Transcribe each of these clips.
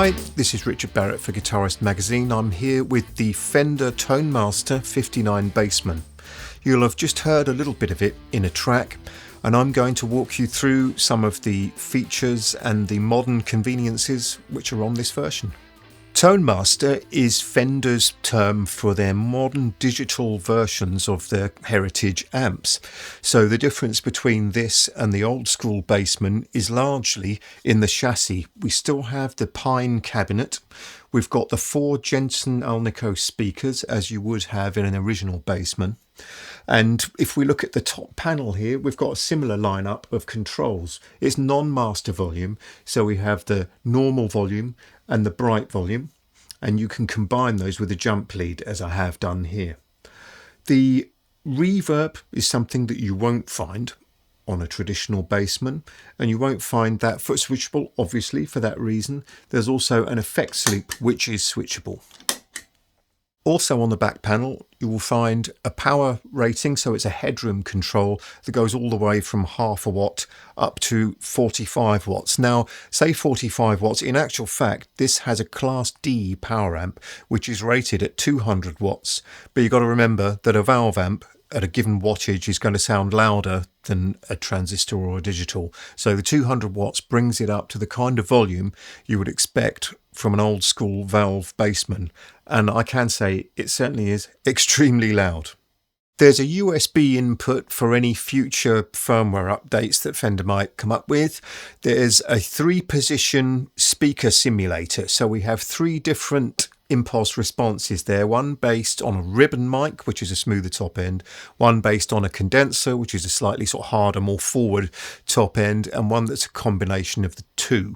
Hi, this is Rchard Barrett for Guitarist Magazine. I'm here with the Fender Tone Master 59 Bassman. You'll have just heard a little bit of it in a track, and I'm going to walk you through some of the features and the modern conveniences which are on this version. Tone Master is Fender's term for their modern digital versions of their heritage amps. So the difference between this and the old school Bassman is largely in the chassis. We still have the pine cabinet. We've got the 4 Jensen Alnico speakers, as you would have in an original Bassman. And if we look at the top panel here, we've got a similar lineup of controls. It's non-master volume, so we have the normal volume and the bright volume, and you can combine those with a jump lead, as I have done here. The reverb is something that you won't find on a traditional Bassman, and you won't find that foot switchable, obviously, for that reason. There's also an effects loop which is switchable. Also on the back panel, you will find a power rating, so it's a headroom control that goes all the way from half a watt up to 45 watts. Now, say 45 watts, in actual fact, this has a Class D power amp, which is rated at 200 watts. But you've got to remember that a valve amp at a given wattage is going to sound louder than a transistor or a digital. So the 200 watts brings it up to the kind of volume you would expect from an old school valve Bassman, and I can say it certainly is extremely loud. There's a USB input for any future firmware updates that Fender might come up with. There's a 3-position speaker simulator, so we have 3 different impulse responses there, one based on a ribbon mic, which is a smoother top end, one based on a condenser, which is a slightly sort of harder, more forward top end, and one that's a combination of the two.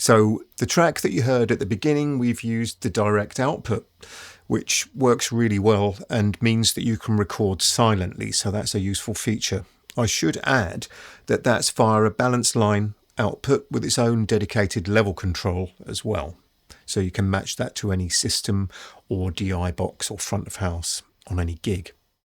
So the track that you heard at the beginning, we've used the direct output, which works really well and means that you can record silently, so that's a useful feature. I should add that that's via a balance line output with its own dedicated level control as well. So you can match that to any system or DI box or front of house on any gig.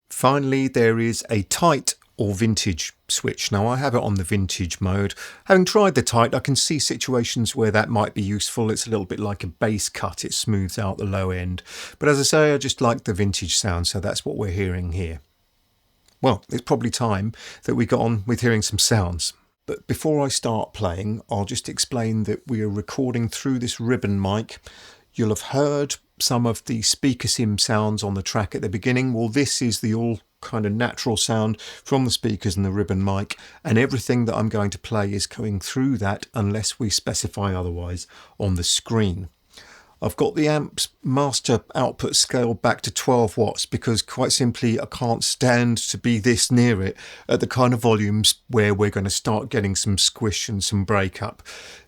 Finally, there is a tight or vintage switch. Now I have it on the vintage mode. Having tried the tight, I can see situations where that might be useful. It's a little bit like a bass cut. It smooths out the low end. But as I say, I just like the vintage sound, so that's what we're hearing here. Well, it's probably time that we got on with hearing some sounds. But before I start playing, I'll just explain that we are recording through this ribbon mic. You'll have heard some of the speaker sim sounds on the track at the beginning. Well, this is the all kind of natural sound from the speakers and the ribbon mic, and everything that I'm going to play is going through that unless we specify otherwise on the screen. I've got the amp's master output scaled back to 12 watts because quite simply I can't stand to be this near it at the kind of volumes where we're going to start getting some squish and some breakup.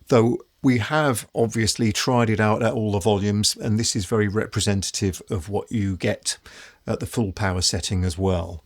Though we have obviously tried it out at all the volumes, and this is very representative of what you get at the full power setting as well.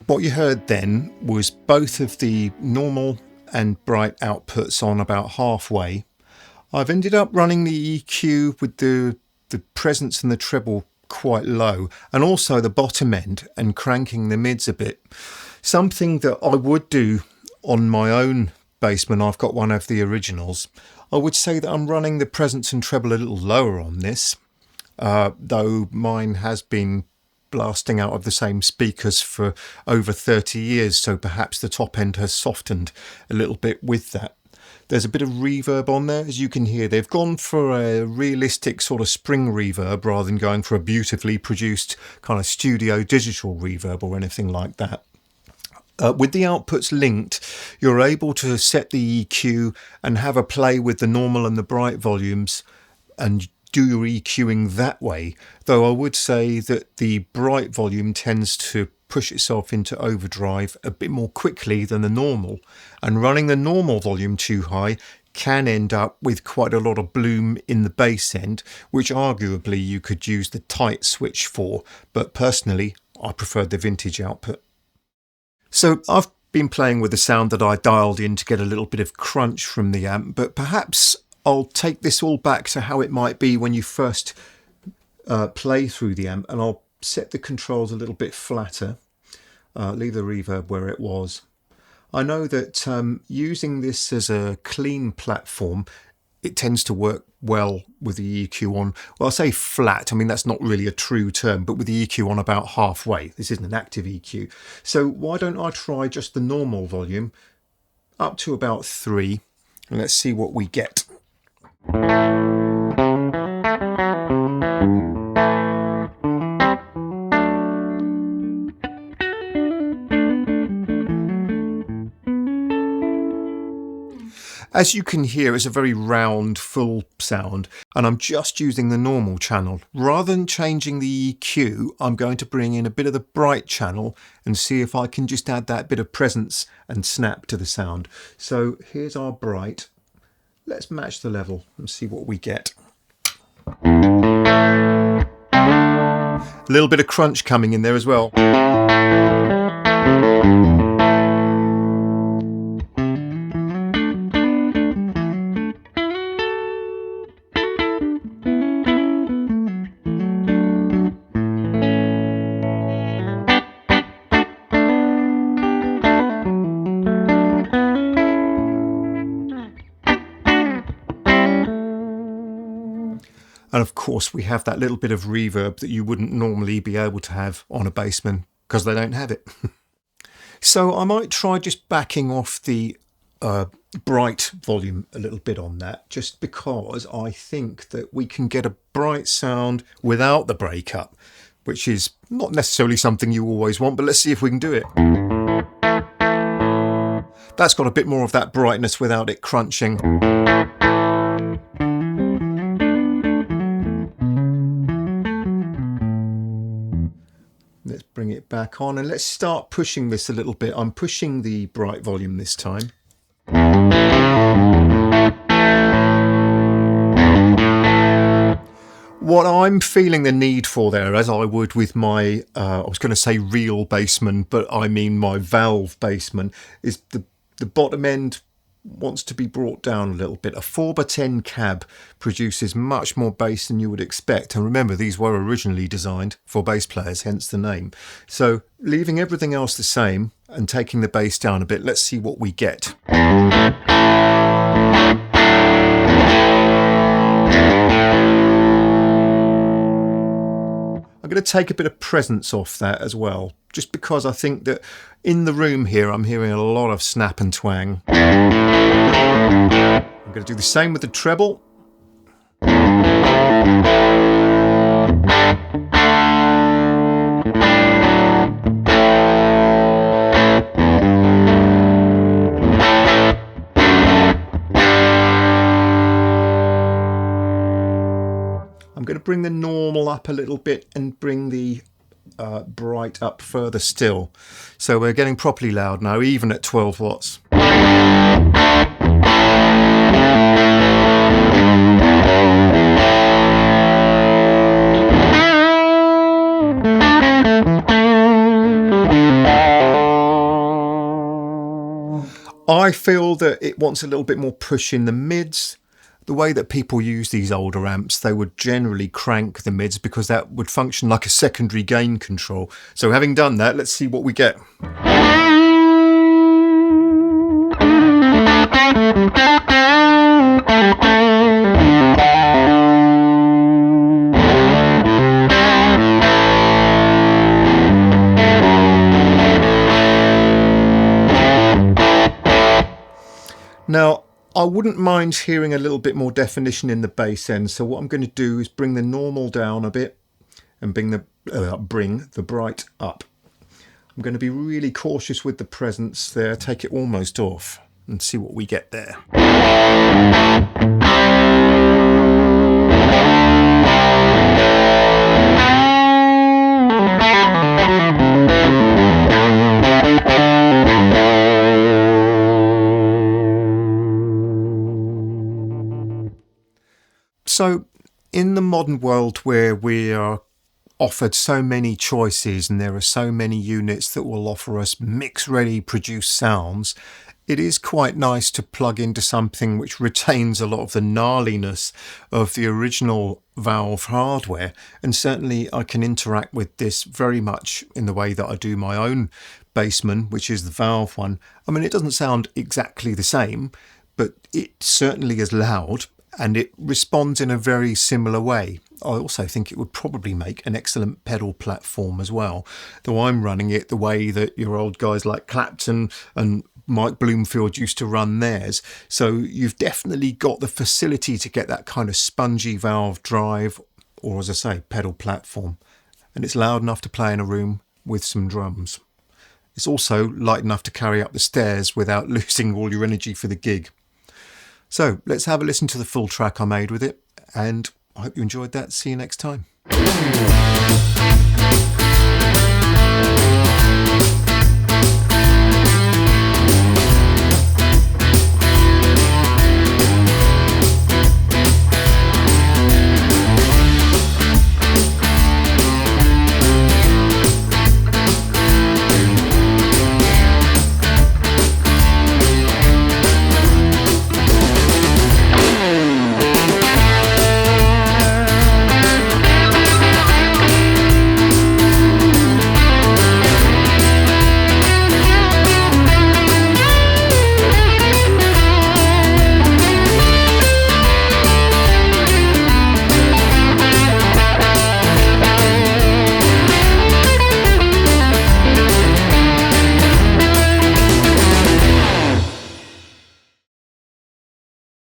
What you heard then was both of the normal and bright outputs on about halfway. I've ended up running the EQ with the presence and the treble quite low, and also the bottom end, and cranking the mids a bit. Something that I would do on my own Bassman, I've got one of the originals. I would say that I'm running the presence and treble a little lower on this, though mine has been blasting out of the same speakers for over 30 years, so perhaps the top end has softened a little bit with that. There's a bit of reverb on there, as you can hear. They've gone for a realistic sort of spring reverb rather than going for a beautifully produced kind of studio digital reverb or anything like that. With the outputs linked, you're able to set the EQ and have a play with the normal and the bright volumes and do your EQing that way, though I would say that the bright volume tends to push itself into overdrive a bit more quickly than the normal, and running the normal volume too high can end up with quite a lot of bloom in the bass end, which arguably you could use the tight switch for, but personally I preferred the vintage output. So I've been playing with the sound that I dialed in to get a little bit of crunch from the amp, but perhaps I'll take this all back to how it might be when you first play through the amp, and I'll set the controls a little bit flatter, leave the reverb where it was. I know that using this as a clean platform, it tends to work well with the EQ on, well, I say flat, I mean that's not really a true term, but with the EQ on about halfway. This isn't an active EQ. So why don't I try just the normal volume up to about 3, and let's see what we get. As you can hear, it's a very round, full sound, and I'm just using the normal channel. Rather than changing the EQ, I'm going to bring in a bit of the bright channel and see if I can just add that bit of presence and snap to the sound. So here's our bright. Let's match the level and see what we get. A little bit of crunch coming in there as well. And of course we have that little bit of reverb that you wouldn't normally be able to have on a Bassman because they don't have it. So I might try just backing off the bright volume a little bit on that, just because I think that we can get a bright sound without the breakup, which is not necessarily something you always want, but let's see if we can do it. That's got a bit more of that brightness without it crunching. Let's bring it back on and let's start pushing this a little bit. I'm pushing the bright volume this time. What I'm feeling the need for there, as I would with my, I was going to say real Bassman, but I mean my valve Bassman, is the bottom end wants to be brought down a little bit. A 4x10 cab produces much more bass than you would expect, and remember these were originally designed for bass players, hence the name. So leaving everything else the same and taking the bass down a bit, let's see what we get. I'm going to take a bit of presence off that as well, just because I think that in the room here I'm hearing a lot of snap and twang. I'm going to do the same with the treble. I'm going to bring the normal up a little bit and bring the bright up further still. So we're getting properly loud now, even at 12 watts. I feel that it wants a little bit more push in the mids. The way that people use these older amps, they would generally crank the mids because that would function like a secondary gain control. So having done that, let's see what we get. Now, I wouldn't mind hearing a little bit more definition in the bass end, so what I'm going to do is bring the normal down a bit and bring the bright up. I'm going to be really cautious with the presence there, take it almost off and see what we get there. In the modern world where we are offered so many choices and there are so many units that will offer us mix-ready produced sounds, it is quite nice to plug into something which retains a lot of the gnarliness of the original Valve hardware. And certainly I can interact with this very much in the way that I do my own Bassman, which is the Valve one. I mean, it doesn't sound exactly the same, but it certainly is loud and it responds in a very similar way. I also think it would probably make an excellent pedal platform as well, though I'm running it the way that your old guys like Clapton and Mike Bloomfield used to run theirs. So you've definitely got the facility to get that kind of spongy Valve drive, or as I say, pedal platform. And it's loud enough to play in a room with some drums. It's also light enough to carry up the stairs without losing all your energy for the gig. So let's have a listen to the full track I made with it, and I hope you enjoyed that. See you next time.